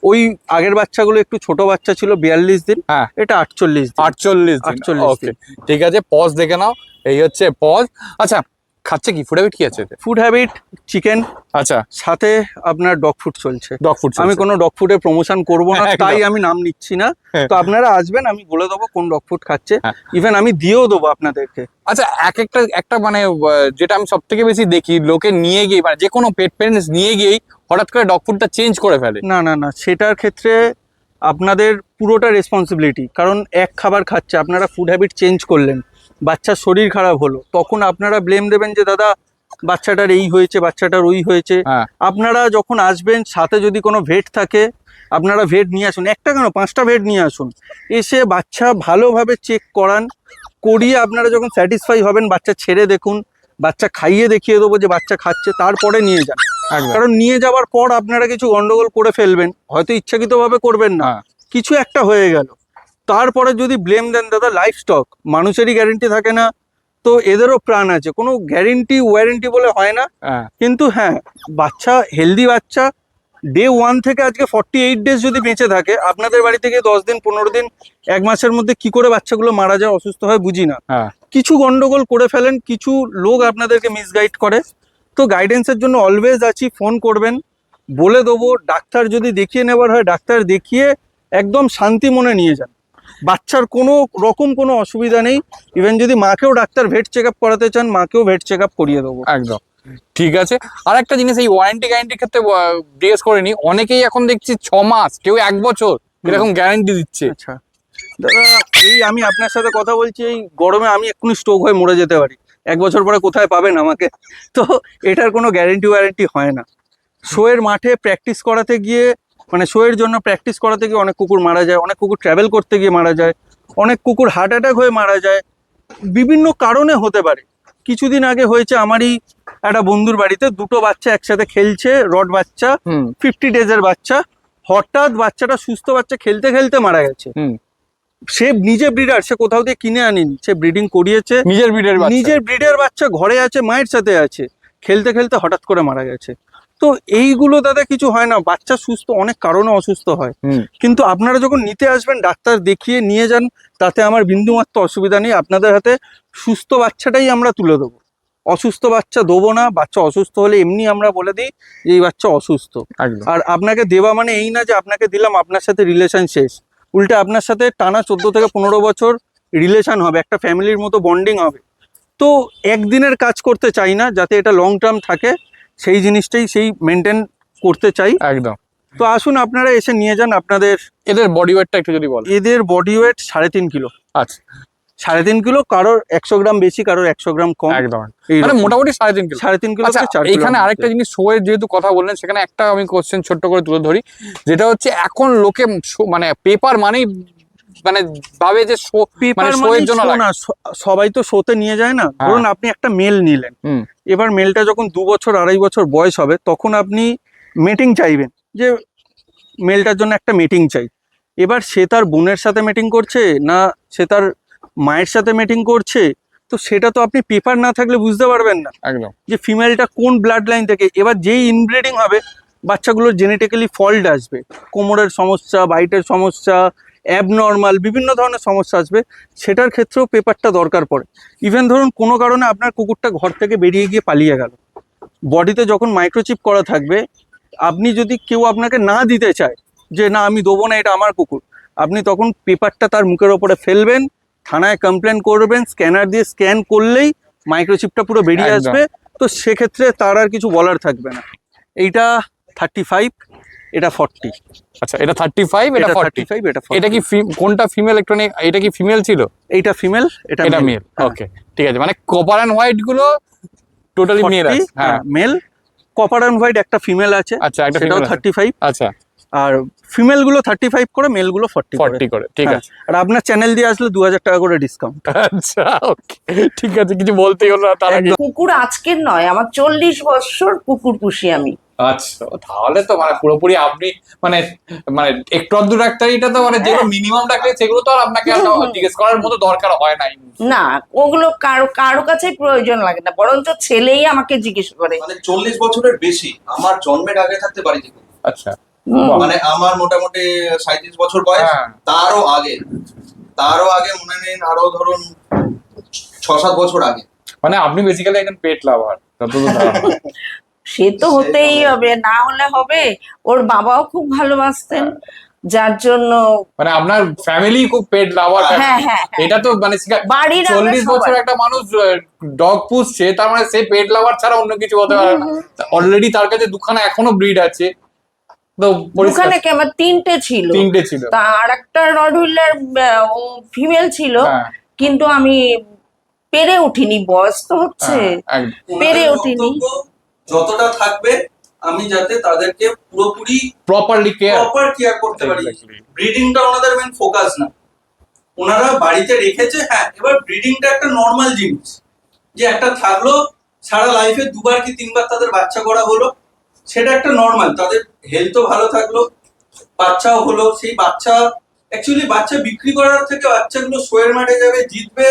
A: ওই আগের বাচ্চাগুলো একটু ছোট বাচ্চা ছিল, 42 দিন,
B: হ্যাঁ
A: এটা 48 দিন।
B: 48 দিন।
A: 48
B: ওকে, ঠিক আছে, পজ দেখে নাও, এই হচ্ছে পজ। আচ্ছা, খাচ্ছে কি, ফুড হ্যাবিট কি আছে এতে?
A: ফুড হ্যাবিট চিকেন,
B: আচ্ছা,
A: সাথে আপনার ডগ ফুড চলছে।
B: Dog food.
A: আমি কোনো ডগ ফুডের প্রমোশন করব না,
B: একদম।
A: তাই আমি নাম নিচ্ছি না।
B: হ্যাঁ।
A: তো আপনারা আসবেন, আমি বলে দেবো কোন ডগ ফুড খাচ্ছে,
B: হ্যাঁ।
A: ইভেন আমি দিয়েও দেবো আপনাদেরকে।
B: আচ্ছা, একটা মানে যেটা আমি সব থেকে বেশি দেখি, লোকে নিয়ে গিয়ে মানে যে কোনো পেট প্যারেন্টস নিয়ে গিয়েই হঠাৎ করে ডগ ফুডটা চেঞ্জ করে ফেলে।
A: না না না, সেটার ক্ষেত্রে আপনাদের পুরোটা রেসপন্সিবিলিটি, কারণ এক খাবার খাচ্ছে, আপনারা ফুড হ্যাবিট চেঞ্জ করলেন, বাচ্চার শরীর খারাপ হলো, তখন আপনারা ব্লেম দেবেন যে দাদা বাচ্চাটার এই হয়েছে, বাচ্চাটার ওই হয়েছে।
B: হ্যাঁ
A: আপনারা যখন আসবেন, সাথে যদি কোনো ভেট থাকে আপনারা ভেট নিয়ে আসুন, একটা কেন 5টা ভেট নিয়ে আসুন, এসে বাচ্চা ভালোভাবে চেক করান, করিয়ে আপনারা যখন স্যাটিসফাই হবেন বাচ্চা ছেড়ে দেখুন, বাচ্চা খাইয়ে দেখিয়ে দেবো যে বাচ্চা খাচ্ছে, তারপরে নিয়ে যান।
B: একদম।
A: কারণ নিয়ে যাওয়ার পর আপনারা কিছু গন্ডগোল করে ফেলবেন, হয়তো ইচ্ছাকৃতভাবে করবেন না,
B: হ্যাঁ।
A: কিছু একটা হয়ে গেল, তারপরে যদি ব্লেম দেন, দাদা লাইফ স্টক, মানুষেরই গ্যারেন্টি থাকে না, তো এদেরও প্রাণ আছে, কোনো গ্যারেন্টি ওয়ারেন্টি বলে হয় না।
B: হ্যাঁ
A: কিন্তু হ্যাঁ, বাচ্চা হেলদি বাচ্চা ডে 1 থেকে আজকে 48 ডেজ যদি বেঁচে থাকে, আপনাদের বাড়ি থেকে 10 দিন 15 দিন 1 মাসের মধ্যে কি করে বাচ্চাগুলো মারা যায়, অসুস্থ হয়, বুঝি না।
B: হ্যাঁ
A: কিছু গন্ডগোল করে ফেলেন, কিছু লোক আপনাদেরকে মিসগাইড করে, তো গাইডেন্সের জন্য অলওয়েজ আছি, ফোন করবেন, বলে দেবো। ডাক্তার যদি দেখিয়ে নেবার হয়, ডাক্তার দেখিয়ে একদম শান্তি মনে নিয়ে যান, বাচ্চার কোনো রকম কোনো অসুবিধা নেই। ইভেন যদি মাকেও ডাক্তার ভেট চেক আপ করাতে চান, মাকেও ভেট চেক আপ করিয়ে দেবো।
B: একদম ঠিক আছে। আর একটা জিনিস, এই ওয়ারেন্টি গ্যারেন্টির ক্ষেত্রে জিজ্ঞেস করে নি, অনেকেই এখন দেখছি 6 মাস, কেউ 1 বছর এরকম গ্যারান্টি দিচ্ছে।
A: আচ্ছা দাদা, এই আমি আপনার সাথে কথা বলছি, এই গরমে আমি এক্ষুনি স্ট্রোক হয়ে মরে যেতে পারি, 1 বছর পরে কোথায় পাবেন আমাকে? তো এটার কোনো গ্যারেন্টি ওয়ারেন্টি হয় না। শোয়ের মাঠে প্র্যাকটিস করাতে গিয়ে, মানে শোয়ের জন্য প্র্যাকটিস করাতে গিয়ে অনেক কুকুর মারা যায়, অনেক কুকুর ট্রাভেল করতে গিয়ে মারা যায়, অনেক কুকুর হার্ট অ্যাটাক হয়ে মারা যায়, বিভিন্ন কারণে হতে পারে। কিছুদিন আগে হয়েছে আমারই একটা বন্ধুর বাড়িতে, 2টো বাচ্চা একসাথে খেলছে, রড বাচ্চা, 50 ডেজের বাচ্চা, হঠাৎ বাচ্চাটা সুস্থ বাচ্চা খেলতে খেলতে মারা গেছে। সে নিজে ব্রিডার, সে কোথাও দিয়ে কিনে আনেনি, সে ব্রিডিং করিয়েছে,
B: নিজের ব্রিডের বাচ্চা।
A: নিজের ব্রিডের বাচ্চা ঘরে আছে, মায়ের সাথে আছে, খেলতে খেলতে হঠাৎ করে মারা গেছে। তো এইগুলো দাদা কিছু হয় না, বাচ্চা সুস্থ অনেক কারণে অসুস্থ হয়, কিন্তু আপনারা যখন নিতে আসবেন ডাক্তার দেখিয়ে নিয়ে যান, তাতে আমার বিন্দুমাত্র অসুবিধা নেই। আপনাদের হাতে সুস্থ বাচ্চাটাই আমরা তুলে দেবো, অসুস্থ বাচ্চা দেবো না। বাচ্চা অসুস্থ হলে এমনি আমরা বলে দিই যে এই বাচ্চা অসুস্থ।
B: একদম।
A: আর আপনাকে দেওয়া মানে এই না যে আপনাকে দিলাম আপনার সাথে রিলেশন শেষ, উল্টে আপনার সাথে টানা 14 থেকে 15 বছর রিলেশন হবে, একটা ফ্যামিলির মতো বন্ডিং হবে। তো একদিনের কাজ করতে চাই না, যাতে এটা লং টার্ম থাকে সেই জিনিসটাই সেই মেনটেন করতে চাই।
B: একদম।
A: তো আসুন আপনারা এসে নিয়ে যান আপনাদের।
B: এদের বডি ওয়েটটা একটু যদি বল।
A: এদের বডি ওয়েট 3.5 কিলো।
B: আচ্ছা,
A: 3.5 কিলো, কারোর 100 গ্রাম বেশি, কারোর 100 গ্রাম কম।
B: একদম,
A: এইরকম।
B: মানে মোটামুটি 3.5 কিলো।
A: 3.5 কিলো
B: আচ্ছা,
A: থেকে 4 কিলো।
B: এখানে আরেকটা জিনিস শো এর যেহেতু কথা বললেন, সেখানে একটা আমি কোশ্চেন ছোট্ট করে তুলে ধরি, যেটা হচ্ছে এখন লোকে মানে পেপার মানেই মানে ভাবে যে শো, মানে শো এর জন্য লাগে।
A: না, সবাই তো শোতে নিয়ে যায় না। ধরুন আপনি একটা মেল নিলেন, এবার মেলটা যখন 2 বছর 2.5 বছর বয়স হবে, তখন আপনি মেটিং চাইবেন, যে মেলটার জন্য একটা মিটিং চাই। এবার সে তার বোনের সাথে মিটিং করছে না সে তার মায়ের সাথে মিটিং করছে, তো সেটা তো আপনি পেপার না থাকলে বুঝতে পারবেন না
B: একদম,
A: যে ফিমেলটা কোন ব্লাড লাইন থেকে। এবার যেই ইনব্রিডিং হবে, বাচ্চাগুলোর জেনেটিক্যালি ফল্ট আসবে, কোমরের সমস্যা, বাইটের সমস্যা, অ্যাবনর্মাল বিভিন্ন ধরনের সমস্যা আসবে, সেটার ক্ষেত্রেও পেপারটা দরকার পড়ে। ইভেন ধরুন কোনো কারণে আপনার কুকুরটা ঘর থেকে বেরিয়ে গিয়ে পালিয়ে গেল, বডিতে যখন মাইক্রোচিপ করা থাকবে, আপনি যদি কেউ আপনাকে না দিতে চায় যে না আমি দেবো না, এটা আমার কুকুর, আপনি তখন পেপারটা তার মুখের ওপরে ফেলবেন, থানায় কমপ্লেন করবেন, স্ক্যানার দিয়ে স্ক্যান করলেই মাইক্রোচিপটা পুরো বেরিয়ে
B: একদম।
A: আসবে। তো সেক্ষেত্রে তার আর কিছু বলার থাকবে না। এইটা 35, এটা 40।
B: আচ্ছা, এটা 35, এটা 40।
A: 35, এটা 40।
B: এটা কি কোনটা ফিমেল ইলেকট্রনিক? এটা কি ফিমেল ছিল?
A: এইটা ফিমেল, এটা
B: এটা মেল। ওকে, ঠিক আছে, মানে কপার এন্ড হোয়াইট গুলো টোটালি মেল আছে। হ্যাঁ,
A: মেল। কপার এন্ড হোয়াইট একটা ফিমেল আছে,
B: আচ্ছা, একটা
A: সেটাও
B: ফিমেল
A: 35।
B: আচ্ছা,
A: আর ফিমেল গুলো 35 করে, মেল গুলো 40 করে।
B: 40 করে, ঠিক আছে।
A: আর আপনার চ্যানেল দিয়ে আসলে 2000 টাকা করে ডিসকাউন্ট।
B: আচ্ছা, ওকে, ঠিক আছে, কিছু বলতেই হলো না তার আগে।
C: কুকুর আজকের নয়, আমার 40 বছর কুকুর পুষি আমি।
B: আচ্ছা, তাহলে তো মানে পুরোপুরি আপনি মানে মানে একটু আধটু ডাক্তারিটা তো মানে যেগুলো মিনিমাম ডাক্তারি, সেগুলো তো আর আপনাকে আর জিজ্ঞেস করার মতো দরকার হয় নাই।
C: না, ওগুলো কারো কারো কাছে প্রয়োজন লাগে না, বরঞ্চ ছেলেই আমাকে জিজ্ঞেস করে।
D: মানে 40 বছরের বেশি, আমার জন্মের আগে থাকতে বাড়িতে।
B: আচ্ছা,
D: মানে আমার মোটামুটি 37 বছর বয়স,
B: হ্যাঁ।
D: তারও আগে মনে নেই, আরো ধরুন 6-7 বছর আগে।
B: মানে আপনি বেসিক্যালি একজন পেট লাভার যতদূর ধারণা।
C: সে তো হতেই হবে, না হলে হবে। ওর বাবাও খুব ভালোবাসতেন, যার জন্য
B: মানে আপনার ফ্যামিলি খুব পেট লাভার।
C: হ্যাঁ, হ্যাঁ,
B: এটা তো মানে
C: বাড়ির আমরা
B: 40 বছর
C: সবাই।
B: একটা মানুষ ডগ পুষছে, তার মানে সে পেট লাভার ছাড়া অন্য কিছু হতে পারে না। অলরেডি তার কাছে দুখানা এখনো ব্রিড আছে, তো
C: ওখানে কি আমার 3টে ছিল।
B: 3টে ছিল।
C: তা আর একটা রডহুইলার ফিমেল ছিল,
B: হ্যাঁ।
C: কিন্তু আমি পেরে উঠিনি, বয়স তো হচ্ছে,
B: হ্যাঁ, একদম।
C: পেরে উঠিনি।
D: যতটা থাকবে আমি যাতে তাদেরকে পুরোপুরি
B: প্রপারলি
D: প্রপার কেয়ার করতে পারি। ব্রিডিংটা ওনাদের মেন ফোকাস না, ওনারা বাড়িতে রেখেছে। হ্যাঁ, এবার ব্রিডিংটা একটা নর্মাল জিনিস, যে একটা থাকলো সারা লাইফে 2বার কি 3বার তাদের বাচ্চা করা হলো, সেটা একটা নর্মাল। তাদের হেলথও ভালো থাকলো, বাচ্চাও হলো। সেই বাচ্চা অ্যাকচুয়ালি বাচ্চা বিক্রি করার থেকে বাচ্চাগুলো শোয়ের মাঠে যাবে, জিতবে,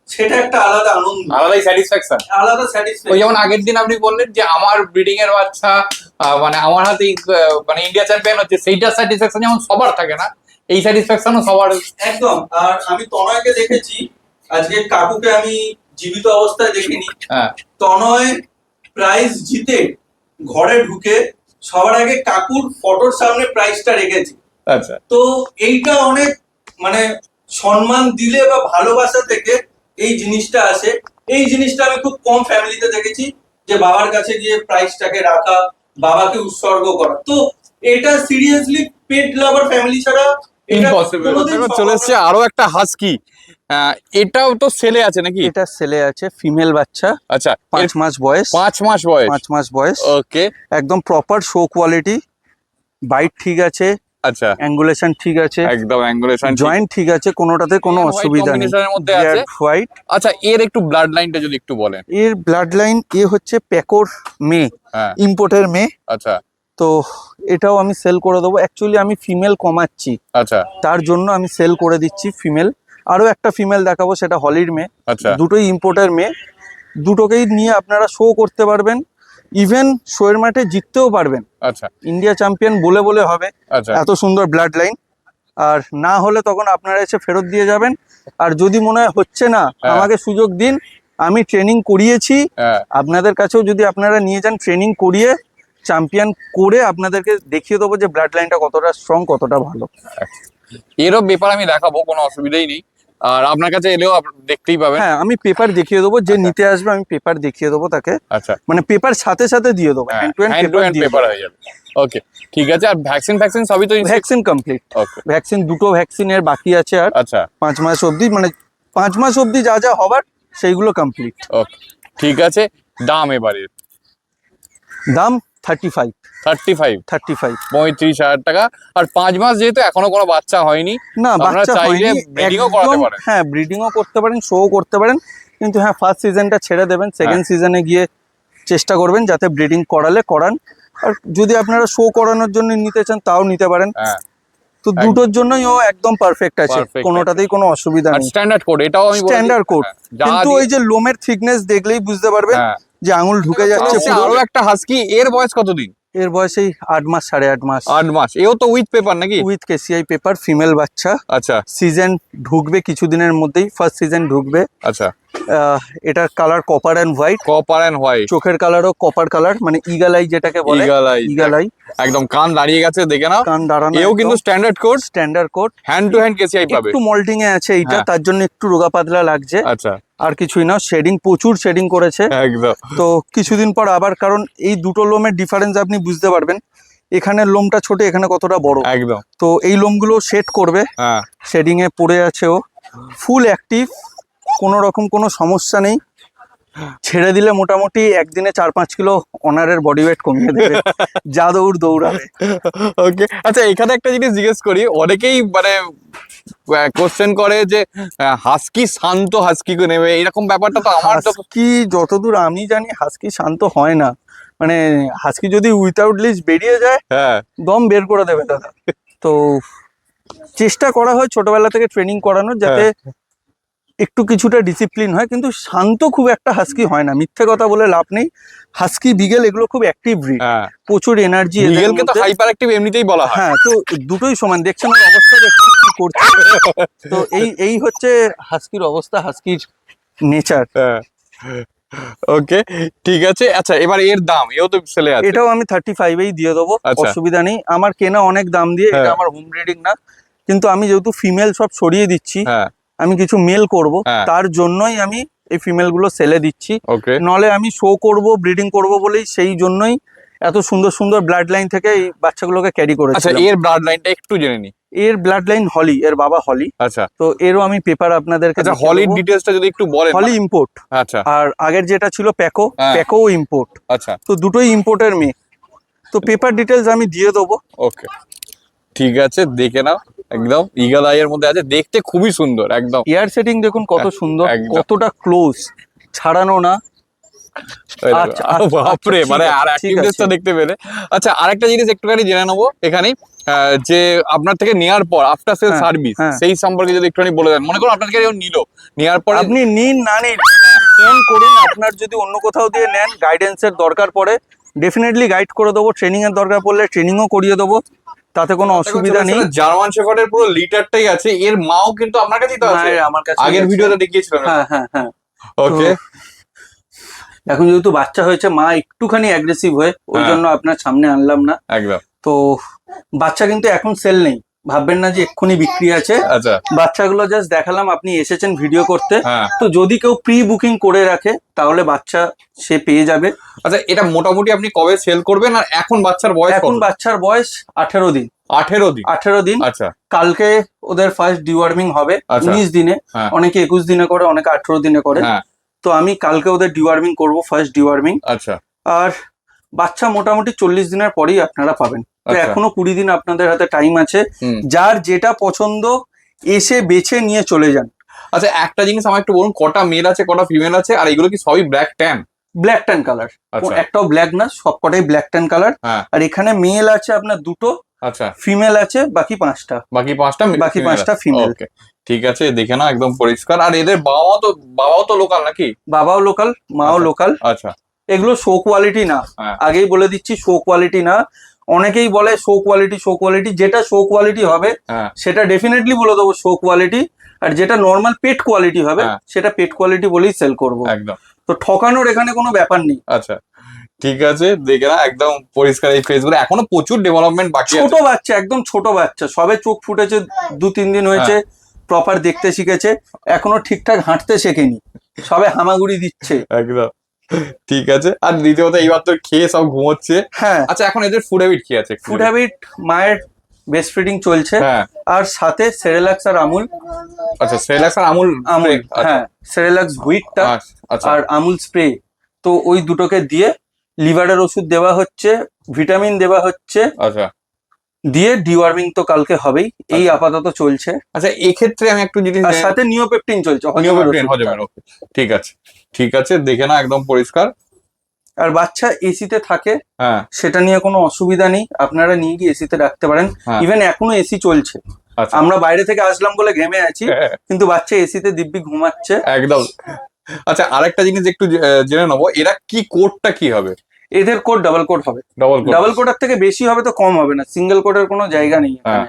D: সেটা একটা আলাদা আনন্দ,
B: আলাদাই স্যাটিসফ্যাকশন।
D: আলাদা
B: ওই
D: স্যাটিসফ্যাকশন।
B: যেমন আগের দিন আপনি বললেন যে আমার ব্রিডিং এর বাচ্চা মানে আমার হাতেই মানে ইন্ডিয়া চ্যাম্পিয়ন হচ্ছে, সেইটা স্যাটিসফ্যাকশন যেমন সবার থাকে না, এই স্যাটিসফ্যাকশনও সবার।
D: একদম। আর আমি তনয়কে দেখেছি, আজকে কাকুকে আমি জীবিত অবস্থায় দেখিনি।
B: হ্যাঁ,
D: তনয় প্রাইজ জিতে ঘরে ঢুকে সবার আগে কাকুর ফটোর সামনে প্রাইজটা রেখেছে।
B: আচ্ছা,
D: তো এইটা অনেক মানে সম্মান দিলে বা ভালোবাসা থেকে এই জিনিসটা আসে। এই জিনিসটা আমি খুব কম ফ্যামিলিতে দেখেছি, যে বাবার কাছে গিয়ে প্রাইজটাকে রাখা, বাবাকে উৎসর্গ করা। তো এটা সিরিয়াসলি পেট লাভার ফ্যামিলি ছাড়া এটা
B: ইম্পসিবল।
D: কোনোদিন সম্ভব
B: চলে এসেছে
D: না।
B: আরো একটা হাস্কি, এটাও তো সেলে আছে নাকি?
A: এটা ছেলে আছে, ফিমেল বাচ্চা,
B: আচ্ছা,
A: 5 মাস বয়স।
B: 5 মাস বয়স।
A: 5 মাস বয়স,
B: ওকে,
A: একদম প্রপার শো কোয়ালিটি, বাইট ঠিক আছে,
B: আচ্ছা,
A: অ্যাঙ্গুলেশন ঠিক আছে,
B: একদম অ্যাঙ্গুলেশন,
A: জয়েন্ট ঠিক আছে, কোনোটাতে কোনো
B: Red and white
A: অসুবিধা নেই।
B: combination এর মধ্যে আছে।
A: হোয়াইট।
B: আচ্ছা, এর একটু ব্লাড লাইনটা যদি একটু বলেন।
A: এর ব্লাড লাইন হচ্ছে প্যাকোর মেয়ে,
B: হ্যাঁ,
A: ইম্পোর্টের মেয়ে।
B: আচ্ছা,
A: তো এটাও আমি সেল করে দেবো। অ্যাকচুয়ালি আমি ফিমেল কমাচ্ছি,
B: আচ্ছা,
A: তার জন্য আমি সেল করে দিচ্ছি ফিমেল। আরো একটা ফিমেল দেখাবো, সেটা হলির মেয়ে।
B: আচ্ছা,
A: দুটোই ইম্পোর্টের মেয়ে, দুটোকেই নিয়ে আপনারা শো করতে পারবেন, ইভেন শোয়ের মাঠে জিততেও পারবেন।
B: আচ্ছা,
A: ইন্ডিয়া চ্যাম্পিয়ন বলে বলে হবে,
B: আচ্ছা,
A: এত সুন্দর ব্লাড লাইন। আর না হলে তখন আপনারা এসে ফেরত দিয়ে যাবেন। আর যদি মনে হয় হচ্ছে না,
B: হ্যাঁ।
A: আমাকে সুযোগ দিন, আমি ট্রেনিং করিয়েছি,
B: হ্যাঁ,
A: আপনাদের কাছেও যদি আপনারা নিয়ে যান, ট্রেনিং করিয়ে চ্যাম্পিয়ন করে আপনাদেরকে দেখিয়ে দেবো যে ব্লাড লাইনটা কতটা স্ট্রং, কতটা ভালো।
B: এরও ব্যাপার আমি দেখাবো, কোনো অসুবিধাই নেই। আর আপনার কাছে এলেও দেখতেই পাবেন।
A: হ্যাঁ, আমি পেপার দেখিয়ে দেবো, যে
B: আচ্ছা।
A: নিতে আসবে আমি পেপার দেখিয়ে দেবো তাকে,
B: আচ্ছা,
A: মানে পেপার সাথে সাথে দিয়ে দেবো,
B: হ্যাঁ,
A: hand to hand
B: hand to
A: paper
B: hand
A: দিয়ে
B: পেপার হয়ে যাবে। ওকে, ঠিক আছে। আর ভ্যাকসিন সবই তো
A: ভ্যাকসিন কমপ্লিট,
B: ওকে,
A: ভ্যাকসিন দুটো ভ্যাকসিনের বাকি আছে আর
B: আচ্ছা,
A: 5 মাস অবধি, মানে 5 মাস অবধি যা যা হবার সেইগুলো কমপ্লিট।
B: ওকে, ঠিক আছে। দাম এবারে
A: দাম 35
B: 35
A: 35
B: টাকা। আর 5 মাস যেহেতু এখনো কোনো বাচ্চা হয়নি,
A: না,
B: আপনারা
A: বাচ্চা
B: চাইলে
A: হয়নি,
B: ব্রিডিংও করাতে
A: একদম,
B: পারেন।
A: হ্যাঁ ব্রিডিংও করতে পারেন, শো করতে পারেন, কিন্তু হ্যাঁ ফার্স্ট সিজনটা ছেড়ে দেবেন, সেকেন্ড সিজনে গিয়ে চেষ্টা করবেন যাতে ব্রিডিং করালে করান। আর যদি আপনারা শো করানোর জন্য নিতে চান তাও নিতে পারেন,
B: হ্যাঁ,
A: তো দুটোর জন্যই ও একদম পারফেক্ট আছে,
B: Perfect
A: কোনোটাতেই কোনো অসুবিধা
B: আর
A: নেই।
B: স্ট্যান্ডার্ড কোড, এটাও আমি
A: স্ট্যান্ডার্ড কোড, কিন্তু ওই যে লোমের থিকনেস দেখলেই বুঝতে পারবেন
B: হ্যাঁ,
A: যে আঙুল ঢুকে যাচ্ছে
B: আচ্ছা,
A: পুরো।
B: আরো একটা হাস্কি, এর বয়স কতদিন?
A: এর বয়সেই 8 মাস 8.5 মাস,
B: 8 মাস। এও তো উইথ পেপার নাকি?
A: উইথ কেসিআই পেপার, ফিমেল বাচ্চা।
B: আচ্ছা,
A: সিজন ঢুকবে কিছুদিনের মধ্যেই, ফার্স্ট সিজন ঢুকবে।
B: আচ্ছা,
A: এটার colour copper and white,
B: copper and white,
A: চোখের কালারও কপার কালার, মানে ইগল আই যেটাকে বলে, ইগল আই।
B: একদম কান দাঁড়িয়ে গেছে, দেখে নাও।
A: কান দাঁড়ানো,
B: এও কিন্তু standard coat,
A: standard coat,
B: hand to hand KCI পাবে।
A: একটু মল্টিং এ আছে এইটা,
B: হ্যাঁ।
A: তার জন্য একটু রোগা পাতলা লাগছে,
B: আচ্ছা,
A: আর কিছুই না। শেডিং, প্রচুর শেডিং করেছে,
B: একদম,
A: তো কিছুদিন পর আবার, কারণ এই দুটো লোমের ডিফারেন্স আপনি বুঝতে পারবেন, এখানে লোমটা ছোট, এখানে কতটা বড়,
B: একদম,
A: তো এই লোমগুলো শেড করবে,
B: হ্যাঁ,
A: শেডিং এ পড়ে আছে ও, ফুল অ্যাক্টিভ, কোনো রকম কোনো সমস্যা নেই। ছেড়ে দিলে মোটামুটি একদিনে 4-5 কিলো অনারের বডি ওয়েট কমিয়ে দেবে, যা দৌড়াবে।
B: ওকে। আচ্ছা, এখানে একটা জিনিস জিজ্ঞেস করি, অনেকেই মানে কোশ্চেন করে যে হাস্কি শান্ত হাস্কি নেবে, এরকম ব্যাপারটা তো আমার তো
A: হাস্কি যতদূর আমি জানি হাস্কি শান্ত হয় না, মানে হাস্কি যদি উইথাউট লিজ বেরিয়ে যায়
B: হ্যাঁ,
A: দম বের করে দেবে দাদা। তো চেষ্টা করা হয় ছোটবেলা থেকে ট্রেনিং করানোর, যাতে একটু কিছুটা ডিসিপ্লিন হয়, কিন্তু শান্ত খুব একটা হাস্কি হয় না, মিথ্যে কথা বলে লাভ নেই। হাস্কি, বিগেল এগুলো খুব অ্যাক্টিভ ব্রিড,
B: হ্যাঁ,
A: প্রচুর এনার্জি।
B: বিগেলকে তো হাইপার অ্যাক্টিভ এমনিতেই বলা হয়।
A: হ্যাঁ, তো দুটোই সমান, দেখছেন ওর অবস্থা, দেখছেন কি করছে। তো এই হচ্ছে হাস্কির অবস্থা, হাস্কির নেচার।
B: ওকে, ঠিক আছে। আচ্ছা, এবার এর দাম, এও তো সেলে আছে।
A: এটাও আমি 35-এই দিয়ে দেবো,
B: আচ্ছা।
A: অসুবিধা নেই। আমার কেনা অনেক দাম দিয়ে, এটা
B: হ্যাঁ।
A: আমার হোম ব্রিডিং না, কিন্তু আমি যেহেতু ফিমেল সব সরিয়ে দিচ্ছি,
B: হ্যাঁ,
A: আমি কিছু মেল করব,
B: হ্যাঁ।
A: তার জন্যই আমি এই ফিমেল গুলো সেলে দিচ্ছি।
B: ওকে,
A: নলে আমি শো করব, ব্রিডিং করব বলেই, সেই জন্যই এত সুন্দর সুন্দর ব্লাড লাইন থেকে এই বাচ্চাগুলোকে ক্যারি
B: আচ্ছা,
A: করেছি।
B: এর ব্লাড লাইনটা একটু জেনে নি।
A: এর ব্লাড লাইন হলি, এর বাবা হলি,
B: আচ্ছা,
A: তো এরও আমি পেপার আপনাদেরকে
B: আচ্ছা,
A: দেখিয়ে
B: হলির
A: দেবো।
B: ডিটেলসটা যদি একটু বলেন।
A: হলি ইম্পোর্ট,
B: আচ্ছা,
A: আর আগের যেটা ছিল প্যাকো,
B: হ্যাঁ।
A: প্যাকোও ইম্পোর্ট,
B: আচ্ছা,
A: তো দুটোই ইম্পোর্টের মেয়ে। তো পেপার ডিটেলস আমি দিয়ে দেবো।
B: ওকে, ঠিক আছে, দেখে নাও। একদম ইগল আই এর মধ্যে আছে, দেখতে খুবই সুন্দর, একদম।
A: এয়ার সেটিং দেখুন কত সুন্দর,
B: একদম।
A: কতটা ক্লোজ, ছাড়ানো না।
B: ওই দেখো,
A: আচ্ছা, আচ্ছা,
B: বাপরে,
A: ঠিক
B: মানে
A: আছে,
B: আর
A: ঠিক
B: অ্যাক্টিভনেসটা
A: আছে।
B: দেখতে পেলে। আচ্ছা, আরেকটা জিনিস একটুখানি জেনে নেবো এখানে, যে আপনার থেকে নেওয়ার পর আফটার সেল
A: হ্যাঁ,
B: সার্ভিস,
A: হ্যাঁ।
B: সেই সম্পর্কে যদি একটুখানি বলে দেন। মনে করুন আপনার থেকে নিল, নেওয়ার পরে
A: আপনি নিন না নিন, ফোন করুন। আপনার যদি অন্য কোথাও দিয়ে নেন, গাইডেন্সের দরকার পড়ে, ডেফিনেটলি গাইড করে দেবো। ট্রেনিং এর দরকার পড়লে ট্রেনিংও করিয়ে দেবো, তাতে কোনো অসুবিধা নেই।
B: জার্মান শেফার্ডের পুরো লিটারটাই আছে, এর মাও কিন্তু আপনার কাছেই তো আছে।
A: মায়ের আমার কাছে
B: আগের ভিডিওতে দেখিয়েছিলাম।
A: হ্যাঁ হ্যাঁ হ্যাঁ।
B: ওকে,
A: এখন যেহেতু বাচ্চা হয়েছে, মা একটুখানি অ্যাগ্রেসিভ হয়ে, ওই
B: হ্যাঁ।
A: জন্য আপনার সামনে আনলাম না।
B: একদম,
A: তো বাচ্চা কিন্তু এখন সেল নেই, ভাববেন না যে এক্ষুনি বিক্রি আছে।
B: আচ্ছা,
A: বাচ্চাগুলো জাস্ট দেখালাম, আপনি এসেছেন ভিডিও করতে,
B: হ্যাঁ।
A: তো যদি কেউ প্রি বুকিং করে রাখে তাহলে বাচ্চা সে পেয়ে যাবে।
B: আচ্ছা, এটা মোটামুটি আপনি কবে সেল করবেন? আর এখন বাচ্চার বয়স
A: এখন
B: কত?
A: বাচ্চার বয়স 18 দিন।
B: 18 দিন।
A: 18 দিন।
B: আচ্ছা,
A: কালকে ওদের ফার্স্ট ডিওয়ার্মিং হবে,
B: আচ্ছা।
A: 19 দিনে,
B: হ্যাঁ।
A: অনেকে 21 দিনে করে, অনেকে 18 দিনে করে।
B: হ্যাঁ,
A: তো আমি কালকে ওদের ডিওয়ার্মিং করব, ফার্স্ট ডিওয়ার্মিং।
B: আচ্ছা,
A: আর বাচ্চা মোটামুটি 40 দিনের পরেই আপনারা পাবেন। তো
B: আচ্ছা।
A: এখনো 20 দিন আপনাদের হাতে টাইম আছে,
B: হুম।
A: যার যেটা পছন্দ এসে বেছে নিয়ে চলে যান।
B: আচ্ছা, একটা জিনিস আমার একটু বলুন, কটা মেল আছে, কটা ফিমেল আছে, আর এগুলো কি সবই black tan?
A: Black tan colour,
B: আচ্ছা,
A: একটাও ব্ল্যাক না, সবকটাই ব্ল্যাক ট্যান কালার।
B: হ্যাঁ,
A: আর এখানে মেল আছে আপনার 2টো,
B: আচ্ছা,
A: ফিমেল আছে বাকি 5টা।
B: বাকি 5টা
A: বাকি 5টা female।
B: ওকে, ঠিক আছে, দেখে নাও, একদম পরিষ্কার। আর এদের বাবাও তো লোকাল নাকি?
A: বাবাও লোকাল, মাও
B: আচ্ছা।
A: লোকাল।
B: আচ্ছা,
A: এগুলো শো কোয়ালিটি না,
B: হ্যাঁ।
A: আগেই বলে দিচ্ছি, শো কোয়ালিটি না। অনেকেই বলে শো কোয়ালিটি, যেটা শো কোয়ালিটি হবে
B: হ্যাঁ,
A: সেটা ডেফিনেটলি বলে দেবো শো কোয়ালিটি, আর যেটা নর্মাল পেট কোয়ালিটি হবে
B: হ্যাঁ।
A: সেটা পেট কোয়ালিটি বলেই সেল করব।
B: একদম।
A: তো ঠকানোর এখানে কোনো ব্যাপার নেই।
B: আচ্ছা, ঠিক আছে, দেখে না একদম পরিষ্কার এই ফেসগুলো, এখনো প্রচুর ডেভেলপমেন্ট বাকি
A: ছোট
B: আছে।
A: বাচ্চা, একদম ছোট বাচ্চা, সবে চোখ ফুটেছে, 2-3 দিন হয়েছে, প্রপার দেখতে শিখেছে, এখনো ঠিকঠাক হাঁটতে শেখেনি, সবে হামাগুড়ি দিচ্ছে।
B: একদম ঠিক আছে। আর দ্বিতীয়ত এইবার তো খেয়ে সব ঘুমোচ্ছে।
A: হ্যাঁ,
B: আচ্ছা, এখন এদের ফুড হ্যাবিট কি আছে?
A: ফুড হ্যাবিট মায়ের বেস্ট ফিডিং চলছে,
B: হ্যাঁ।
A: আর সাথে সেরেলাক্স আর আমুল।
B: আচ্ছা, সেরেলাক্স আর আমুল।
A: আমুল,
B: আচ্ছা,
A: হ্যাঁ, সেরেলাক্স হুইটটা
B: আচ্ছা
A: আর আমুল স্প্রে। তো ওই দুটোকে দিয়ে লিভারের ওষুধ দেওয়া হচ্ছে, ভিটামিন দেওয়া হচ্ছে,
B: আচ্ছা
A: দিয়ে ডিওয়ার্মিং তো কালকে হবেই। এই
B: আচ্ছা।
A: আপাতত চলছে,
B: আচ্ছা, এক্ষেত্রে আমি একটু জিনিস
A: আর সাথে নিওপেপটিন চলছে,
B: নিওপেপটিন
A: ওষুধটা।
B: হজমের। ওকে, ঠিক আছে ঠিক আছে, দেখে না একদম পরিষ্কার।
A: আর বাচ্চা এসিতে থাকে,
B: হ্যাঁ
A: সেটা নিয়ে কোনো অসুবিধা নেই, আপনারা নিয়ে গিয়ে এসিতে রাখতে পারেন।
B: হ্যাঁ।
A: ইভেন এখনো এসি চলছে,
B: আচ্ছা,
A: আমরা বাইরে থেকে আসলাম বলে ঘেমে আছি,
B: হ্যাঁ,
A: কিন্তু বাচ্চা এসিতে দিব্যি ঘুমাচ্ছে।
B: একদম। আচ্ছা, আরেকটা জিনিস একটু জেনে নেবো, এরা কি কোডটা কি হবে?
A: এদের কোড ডাবল কোড হবে,
B: ডবল কোড।
A: ডাবল কোডের থেকে বেশি হবে তো কম হবে না, সিঙ্গেল কোডের কোনো জায়গা নেই এখানে।
B: হ্যাঁ,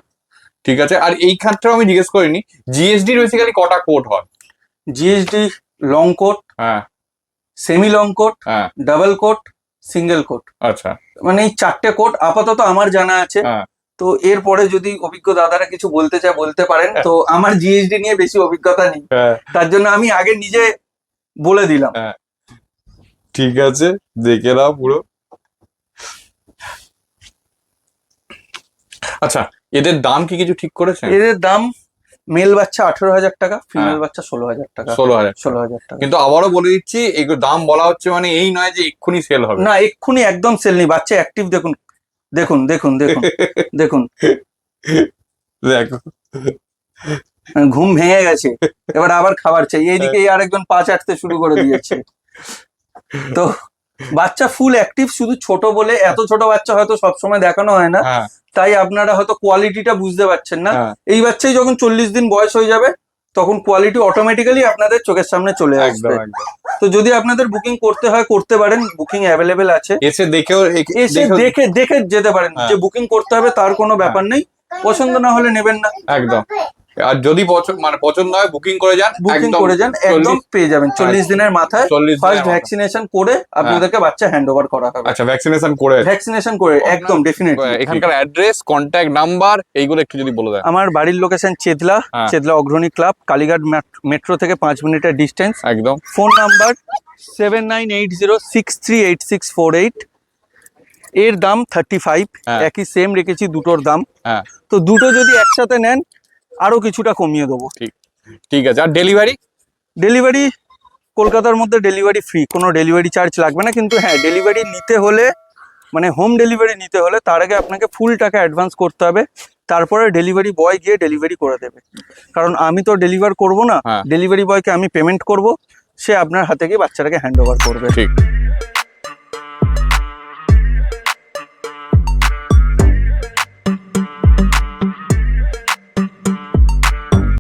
B: ঠিক আছে। আর এই ক্ষেত্রেও আমি জিজ্ঞেস করিনি, জিএসডি বেসিক্যালি কটা কোড হয়?
A: জিএসডি লং কোট,
B: হ্যাঁ
A: সেমি লং কোট,
B: হ্যাঁ,
A: ডাবল কোট, সিঙ্গেল কোট,
B: আচ্ছা
A: মানে এই 4টে কোট আপাতত আমার জানা আছে।
B: হ্যাঁ।
A: তো এরপরে যদি অভিজ্ঞ দাদারা কিছু বলতে চায় বলতে পারেন, তো আমার জিএসডি নিয়ে বেশি অভিজ্ঞতা নেই,
B: হ্যাঁ,
A: তার জন্য আমি আগে নিজে বলে দিলাম।
B: ঠিক আছে, দেখে নাও পুরো। আচ্ছা, এদের দাম কি কিছু ঠিক করেছেন?
A: এদের দাম মেল বাচ্চা 18,000 টাকা, ফিমেল বাচ্চা 16,000 টাকা।
B: 16,000।
A: 16,000 টাকা।
B: কিন্তু আবারও বলে দিচ্ছি, এগুলো দাম বলা হচ্ছে মানে এই নয় যে এক্ষুনি সেল হবে।
A: না, এক্ষুনি একদম সেল নেই, বাচ্চা অ্যাক্টিভ দেখুন, দেখুন দেখুন দেখুন দেখুন,
B: দেখো,
A: ঘুম ভেঙে গেছে, এবার আবার খাবার চাই, এইদিকে এই আরেকজন পা চাটতে শুরু করে দিয়েছে। তো বাচ্চা ফুল অ্যাক্টিভ, শুধু ছোট বলে, এত ছোট বাচ্চা হয়তো সবসময় দেখানো হয় না,
B: হ্যাঁ
A: তাই আপনারা হয়তো কোয়ালিটিটা বুঝতে পারছেন না।
B: হ্যাঁ,
A: এই বাচ্চাই যখন 40 দিন বয়স হয়ে যাবে, তখন কোয়ালিটি অটোমেটিক্যালি আপনাদের চোখের সামনে চলে
B: একদম
A: আসবে।
B: একদম।
A: তো যদি আপনাদের বুকিং করতে হয় করতে পারেন, বুকিং অ্যাভেলেবেল আছে,
B: এসে দেখেও
A: এসে দেখে দেখে যেতে পারেন।
B: হ্যাঁ।
A: যে বুকিং করতে হবে তার কোনো ব্যাপার নেই, পছন্দ না হলে নেবেন না,
B: একদম। আর যদি পছন্দ হয় বুকিং করে যান,
A: বুকিং
B: একদম
A: করে যান, একদম পেয়ে যাবেন 40 দিনের মাথায়।
B: 40 দিনের
A: ফার্স্ট
B: মাথায়।
A: ভ্যাকসিনেশন করে আপনাদেরকে বাচ্চা হ্যান্ড ওভার করা হবে।
B: আচ্ছা, ভ্যাকসিনেশন করে।
A: ভ্যাকসিনেশন করে একদম ডেফিনেটলি।
B: এখানকার অ্যাড্রেস, কন্ট্যাক্ট নাম্বার এইগুলো একটু যদি বলে দেন।
A: আমার বাড়ির লোকেশন চেতলা,
B: হ্যাঁ।
A: চেতলা অগ্রণী ক্লাব, কালীঘাট মেট্রো থেকে 5 মিনিটের ডিস্টেন্স।
B: একদম।
A: Phone number 7980638648। এর দাম 35,
B: হ্যাঁ।
A: একই সেম রেখেছি দুটোর দাম।
B: হ্যাঁ,
A: তো দুটো যদি একসাথে নেন আরো কিছুটা কমিয়ে দেবো।
B: ঠিক আছে। আর ডেলিভারি?
A: ডেলিভারি কলকাতার মধ্যে ডেলিভারি ফ্রি, কোনো ডেলিভারি চার্জ লাগবে না, কিন্তু হ্যাঁ ডেলিভারি নিতে হলে, মানে হোম ডেলিভারি নিতে হলে তার আগে আপনাকে ফুল টাকা অ্যাডভান্স করতে হবে, তারপরে ডেলিভারি বয় গিয়ে ডেলিভারি করে দেবে। কারণ আমি তো ডেলিভার করব না,
B: হ্যাঁ।
A: ডেলিভারি বয়কে আমি পেমেন্ট করব, সে আপনার হাতে গিয়ে বাচ্চাটাকে হ্যান্ড ওভার করবে।
B: ঠিক।